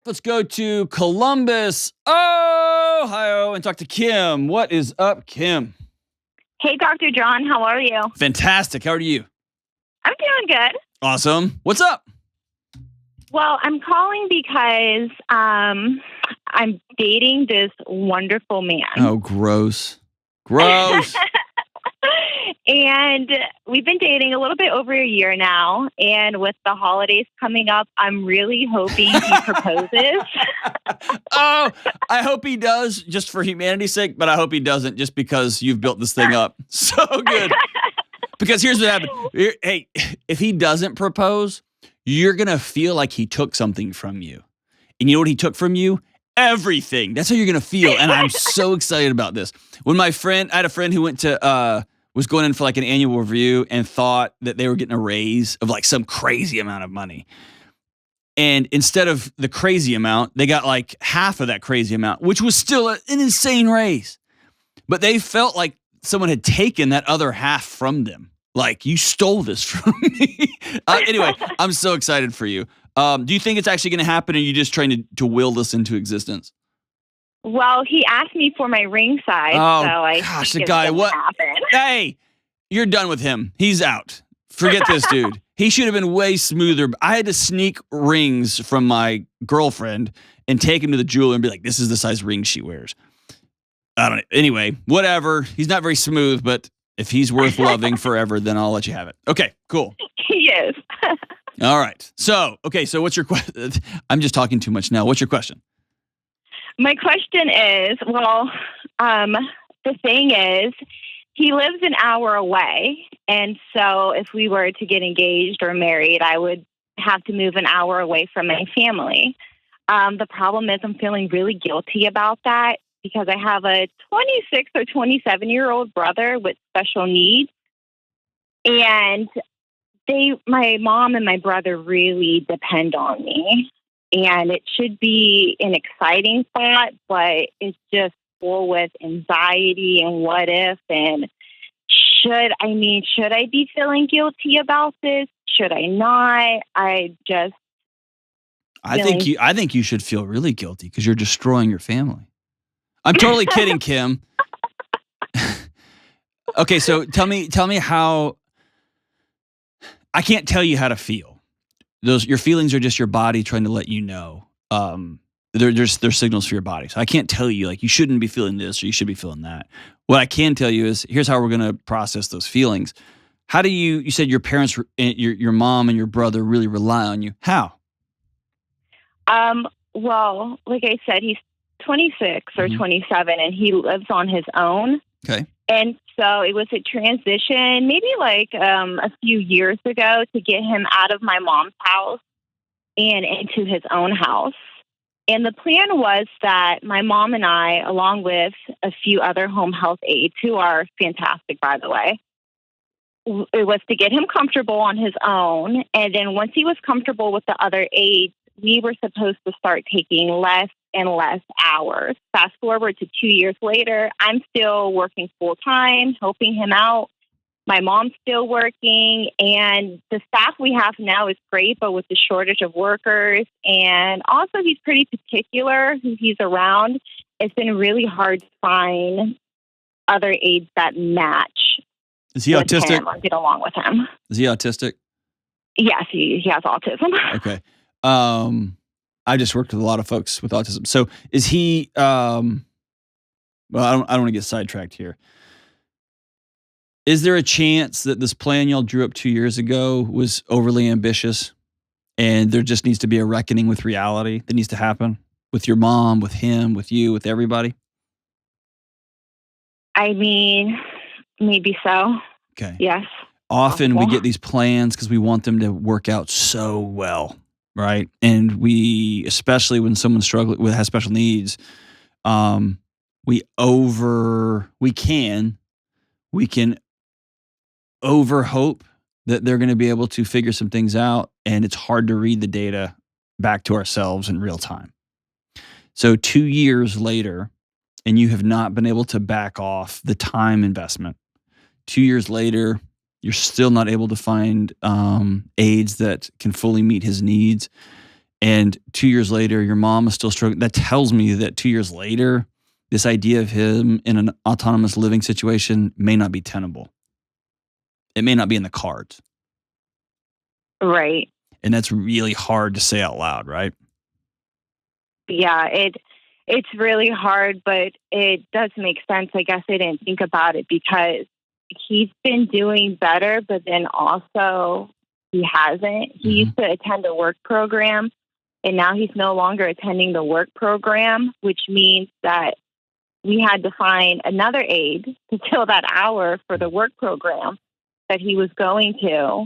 Let's go to Columbus, Ohio, and talk to Kim. What is up, Kim? Hey, Dr. John, how are you? Fantastic. How are you? I'm doing good. Awesome. What's up? Well, I'm calling because I'm dating this wonderful man. Oh, gross. Gross. And we've been dating a little bit over a year now. And with the holidays coming up, I'm really hoping he proposes. Oh, I hope he does just for humanity's sake, but I hope he doesn't just because you've built this thing up so good. Because here's what happened. Hey, if he doesn't propose, you're going to feel like he took something from you. And you know what he took from you? Everything. That's how you're going to feel. And I'm so excited about this. When I had a friend who went to, was going in for like an annual review and thought that they were getting a raise of like some crazy amount of money. And instead of the crazy amount, they got like half of that crazy amount, which was still an insane raise. But they felt like someone had taken that other half from them. Like, you stole this from me. Anyway, I'm so excited for you. Do you think it's actually going to happen, or are you just trying to will this into existence? Well, he asked me for my ring size, Oh, so I gosh, think the guy, it's what? gonna happen. Hey, you're done with him. He's out. Forget this dude. He should have been way smoother. I had to sneak rings from my girlfriend and take him to the jeweler and be like, this is the size ring she wears. I don't know. Anyway, whatever. He's not very smooth, but if he's worth loving forever, then I'll let you have it. Okay, cool. He is. All right. So what's your question? I'm just talking too much now. What's your question? My question is, the thing is, he lives an hour away. And so if we were to get engaged or married, I would have to move an hour away from my family. The problem is I'm feeling really guilty about that because I have a 26 or 27-year-old brother with special needs. And my mom and my brother really depend on me. And it should be an exciting thought, but it's just full with anxiety and what if, and should I be feeling guilty about this? Should I not? I think you should feel really guilty because you're destroying your family. I'm totally kidding, Kim. Okay, so tell me how. I can't tell you how to feel. Your feelings are just your body trying to let you know. They're signals for your body. So I can't tell you like you shouldn't be feeling this or you should be feeling that. What I can tell you is here's how we're going to process those feelings. How do you said your parents, your mom and your brother really rely on you. How? Well, like I said, he's 26 or 27 and he lives on his own. Okay. And so it was a transition maybe like a few years ago to get him out of my mom's house and into his own house. And the plan was that my mom and I, along with a few other home health aides, who are fantastic, by the way, it was to get him comfortable on his own. And then once he was comfortable with the other aides, we were supposed to start taking less and less hours. Fast forward to 2 years later, I'm still working full time, helping him out. My mom's still working, and the staff we have now is great, but with the shortage of workers, and also he's pretty particular who he's around, it's been really hard to find other aides that match. Is he autistic? Or get along with him. Is he autistic? Yes, he has autism. Okay. I just worked with a lot of folks with autism. So is he, well, I don't want to get sidetracked here. Is there a chance that this plan y'all drew up 2 years ago was overly ambitious and there just needs to be a reckoning with reality that needs to happen with your mom, with him, with you, with everybody? I mean, maybe so. Okay. Yes. Often we get these plans because we want them to work out so well, right? And we, especially when someone's struggling has special needs, we can over hope that they're going to be able to figure some things out, and it's hard to read the data back to ourselves in real time. So 2 years later, and you have not been able to back off the time investment. 2 years later, you're still not able to find aides that can fully meet his needs. and 2 years later, your mom is still struggling. That tells me that 2 years later, this idea of him in an autonomous living situation may not be tenable. It may not be in the cards. Right. And that's really hard to say out loud, right? Yeah, it's really hard, but it does make sense. I guess I didn't think about it because he's been doing better, but then also he hasn't. He used to attend a work program, and now he's no longer attending the work program, which means that we had to find another aide to fill that hour for the work program that he was going to.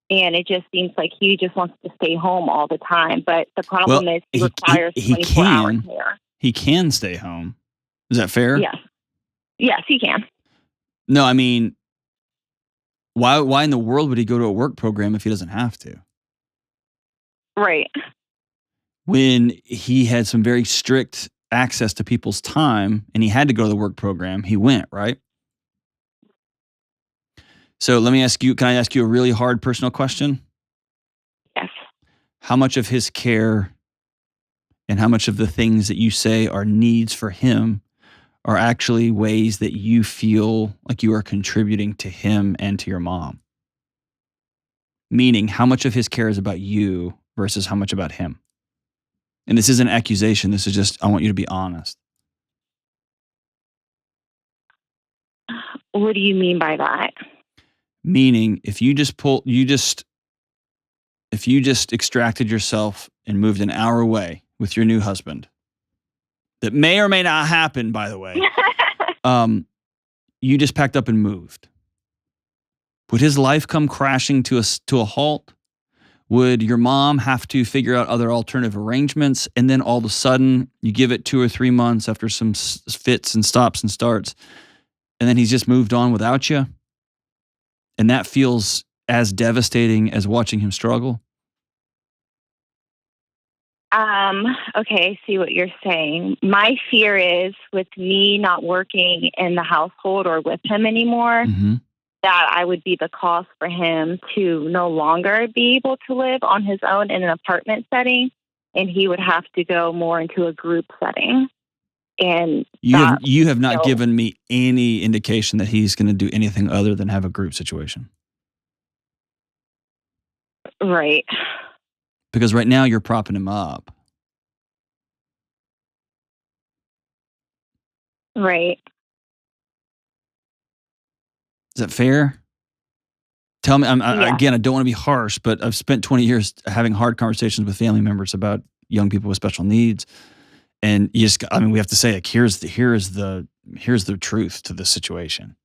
And it just seems like he just wants to stay home all the time. But the problem is he requires 24-hour care. He can stay home. Is that fair? Yes. Yes, he can. No, I mean, why in the world would he go to a work program if he doesn't have to? Right. When he had some very strict access to people's time and he had to go to the work program, he went, right? So let me ask you, can I ask you a really hard personal question? Yes. How much of his care and how much of the things that you say are needs for him are actually ways that you feel like you are contributing to him and to your mom? Meaning, how much of his care is about you versus how much about him? And this isn't an accusation. This is just, I want you to be honest. What do you mean by that? Meaning, if you just extracted yourself and moved an hour away with your new husband, that may or may not happen, by the way, you just packed up and moved. Would his life come crashing to a halt? Would your mom have to figure out other alternative arrangements? And then all of a sudden, you give it 2 or 3 months after some fits and stops and starts, and then he's just moved on without you? And that feels as devastating as watching him struggle? Okay, I see what you're saying. My fear is with me not working in the household or with him anymore, that I would be the cause for him to no longer be able to live on his own in an apartment setting, and he would have to go more into a group setting. And you have not given me any indication that he's going to do anything other than have a group situation. Right. Because right now you're propping him up. Right. Is that fair? Tell me, again, I don't want to be harsh, but I've spent 20 years having hard conversations with family members about young people with special needs. And you just, we have to say, like, here's the truth to the situation.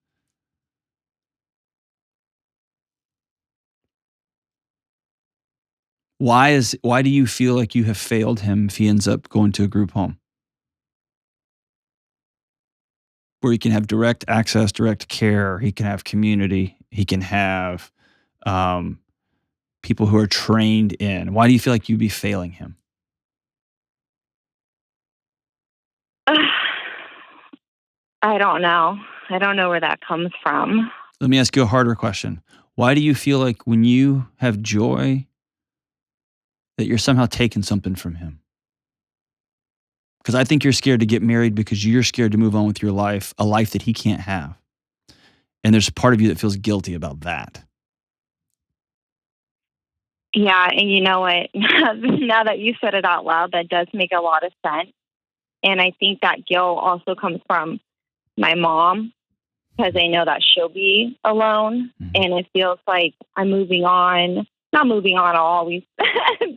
Why do you feel like you have failed him if he ends up going to a group home? Where he can have direct access, direct care, he can have community, he can have people who are trained in. Why do you feel like you'd be failing him? I don't know. I don't know where that comes from. Let me ask you a harder question. Why do you feel like when you have joy that you're somehow taking something from him? Because I think you're scared to get married because you're scared to move on with your life, a life that he can't have. And there's a part of you that feels guilty about that. Yeah, and you know what? Now that you said it out loud, that does make a lot of sense. And I think that guilt also comes from my mom, because I know that she'll be alone. And it feels like I'm moving on. Not moving on, I'll always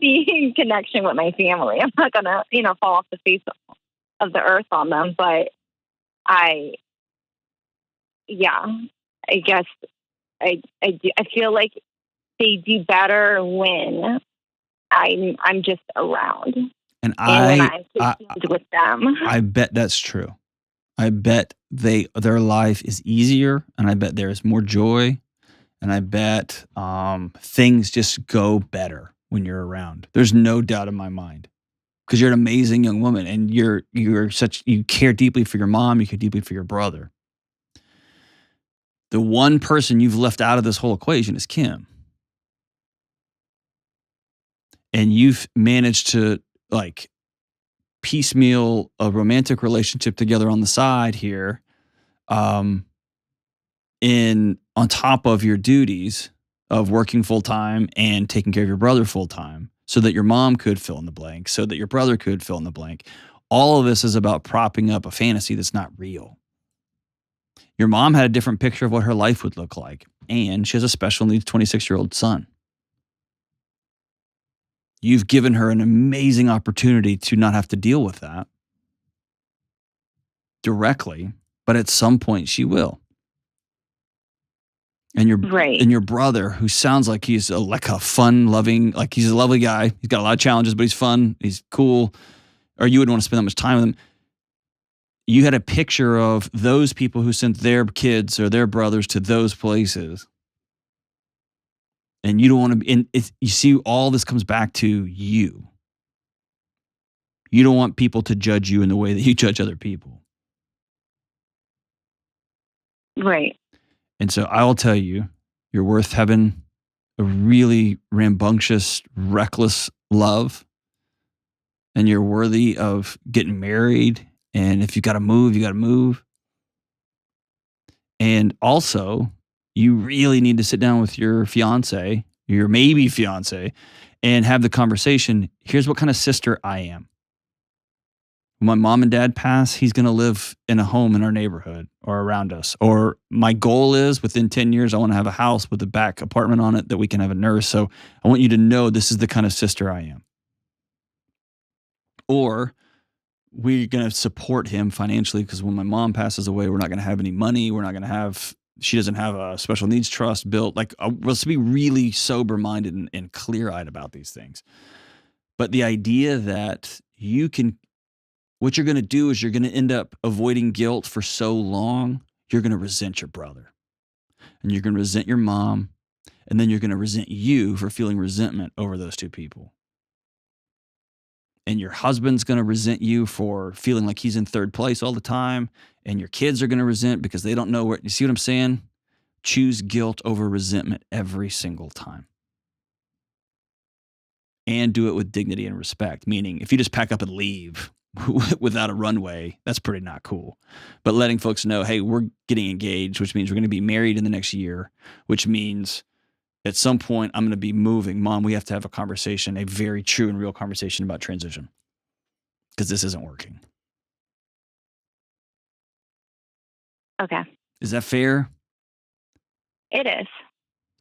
be in connection with my family. I'm not going to, fall off the face of the earth on them. But I guess I feel like they do better when I'm just around. And when I'm consumed with them. I bet that's true. I bet their life is easier, and I bet there is more joy, and I bet things just go better when you're around. There's no doubt in my mind, because you're an amazing young woman, and you care deeply for your mom, you care deeply for your brother. The one person you've left out of this whole equation is Kim. and you've managed to like piecemeal a romantic relationship together on the side here, in on top of your duties of working full time and taking care of your brother full time, so that your mom could fill in the blank, so that your brother could fill in the blank. All of this is about propping up a fantasy that's not real. Your mom had a different picture of what her life would look like, and she has a special needs 26-year-old son. You've given her an amazing opportunity to not have to deal with that directly, but at some point she will. And your brother, who sounds like he's like a fun, loving, like he's a lovely guy. He's got a lot of challenges, but he's fun. He's cool. Or you wouldn't want to spend that much time with him. You had a picture of those people who sent their kids or their brothers to those places. And you don't want to be, and you see, all this comes back to you. You don't want people to judge you in the way that you judge other people. Right. And so I will tell you, you're worth having a really rambunctious, reckless love. And you're worthy of getting married. And if you got to move, you got to move. And also, you really need to sit down with your fiance, your maybe fiance, and have the conversation. Here's what kind of sister I am. When my mom and dad pass, he's going to live in a home in our neighborhood or around us. Or my goal is within 10 years, I want to have a house with a back apartment on it that we can have a nurse. So I want you to know this is the kind of sister I am. Or we're going to support him financially, because when my mom passes away, we're not going to have any money. We're not going to have, she doesn't have a special needs trust built. Like, let's be really sober minded and clear eyed about these things. But the idea that you can, what you're going to do is you're going to end up avoiding guilt for so long, you're going to resent your brother, and you're going to resent your mom, and then you're going to resent you for feeling resentment over those two people. And your husband's going to resent you for feeling like he's in third place all the time. And your kids are going to resent because they don't know where, you see what I'm saying? Choose guilt over resentment every single time. And do it with dignity and respect. Meaning, if you just pack up and leave without a runway, that's pretty not cool. But letting folks know, hey, we're getting engaged, which means we're going to be married in the next year, which means at some point, I'm going to be moving. Mom, we have to have a conversation, a very true and real conversation about transition, because this isn't working. Okay. Is that fair? It is.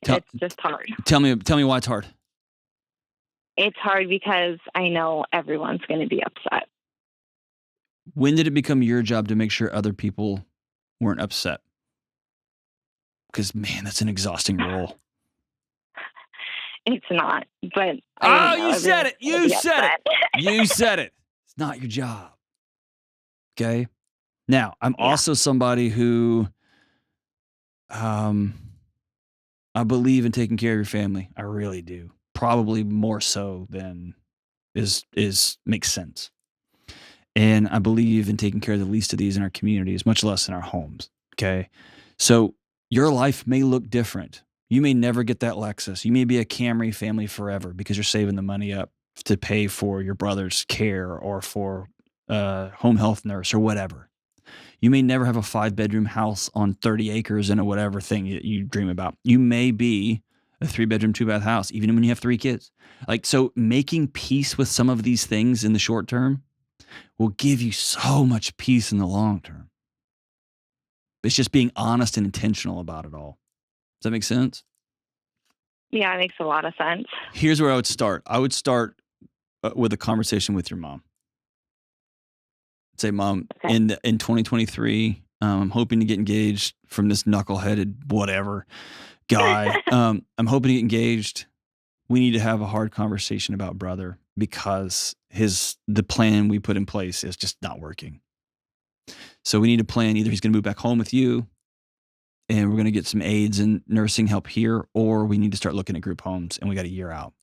It's just hard. Tell me why it's hard. It's hard because I know everyone's going to be upset. When did it become your job to make sure other people weren't upset? Because, man, that's an exhausting role. It's not, but you said it. You said it. You said it. It's not your job. Okay. Now, I'm also somebody who, I believe in taking care of your family. I really do. Probably more so than is makes sense. And I believe in taking care of the least of these in our communities, much less in our homes. Okay. So your life may look different. You may never get that Lexus. You may be a Camry family forever because you're saving the money up to pay for your brother's care or for a home health nurse or whatever. You may never have a 5-bedroom house on 30 acres and a whatever thing you dream about. You may be a 3-bedroom, 2-bath house, even when you have 3 kids. Like, so making peace with some of these things in the short term will give you so much peace in the long term. It's just being honest and intentional about it all. Does that make sense? Yeah, it makes a lot of sense. Here's where I would start. I would start with a conversation with your mom. Say, Mom, okay. in 2023, I'm hoping to get engaged from this knuckleheaded whatever guy. I'm hoping to get engaged. We need to have a hard conversation about brother because the plan we put in place is just not working. So we need to plan, either he's going to move back home with you and we're going to get some aides and nursing help here, or we need to start looking at group homes and we got a year out.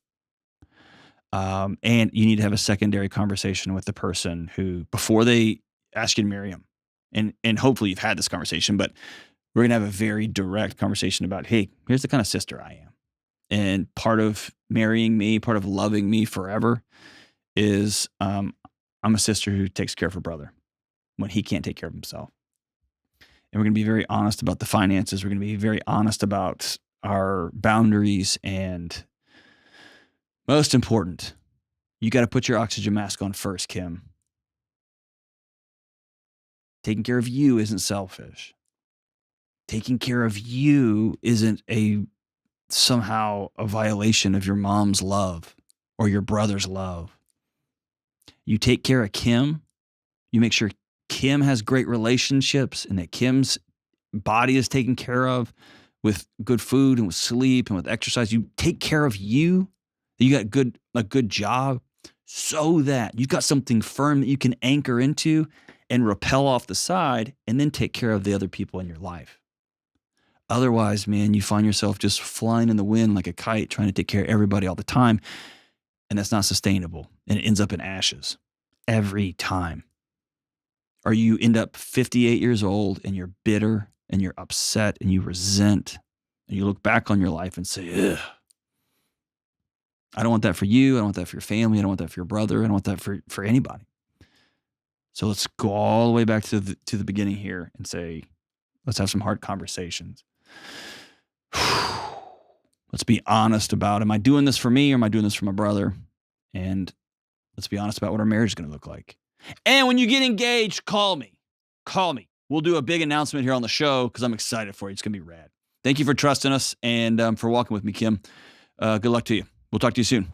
And you need to have a secondary conversation with the person who, before they ask you to marry him, and hopefully you've had this conversation, but we're going to have a very direct conversation about, hey, here's the kind of sister I am. And part of marrying me, part of loving me forever is I'm a sister who takes care of her brother when he can't take care of himself. And we're going to be very honest about the finances. We're going to be very honest about our boundaries. And most important, you got to put your oxygen mask on first, Kim. Taking care of you isn't selfish. Taking care of you isn't somehow a violation of your mom's love or your brother's love. You take care of Kim. You make sure Kim has great relationships and that Kim's body is taken care of with good food and with sleep and with exercise. You take care of you. You got a good job so that you've got something firm that you can anchor into and rappel off the side and then take care of the other people in your life. Otherwise, man, you find yourself just flying in the wind like a kite trying to take care of everybody all the time. And that's not sustainable. And it ends up in ashes every time. Or you end up 58 years old and you're bitter and you're upset and you resent and you look back on your life and say, ugh, I don't want that for you. I don't want that for your family. I don't want that for your brother. I don't want that for anybody. So let's go all the way back to the beginning here and say, let's have some hard conversations. Let's be honest about, am I doing this for me or am I doing this for my brother? And let's be honest about what our marriage is going to look like. And when you get engaged, call me. Call me. We'll do a big announcement here on the show because I'm excited for you. It's going to be rad. Thank you for trusting us and for walking with me, Kim. Good luck to you. We'll talk to you soon.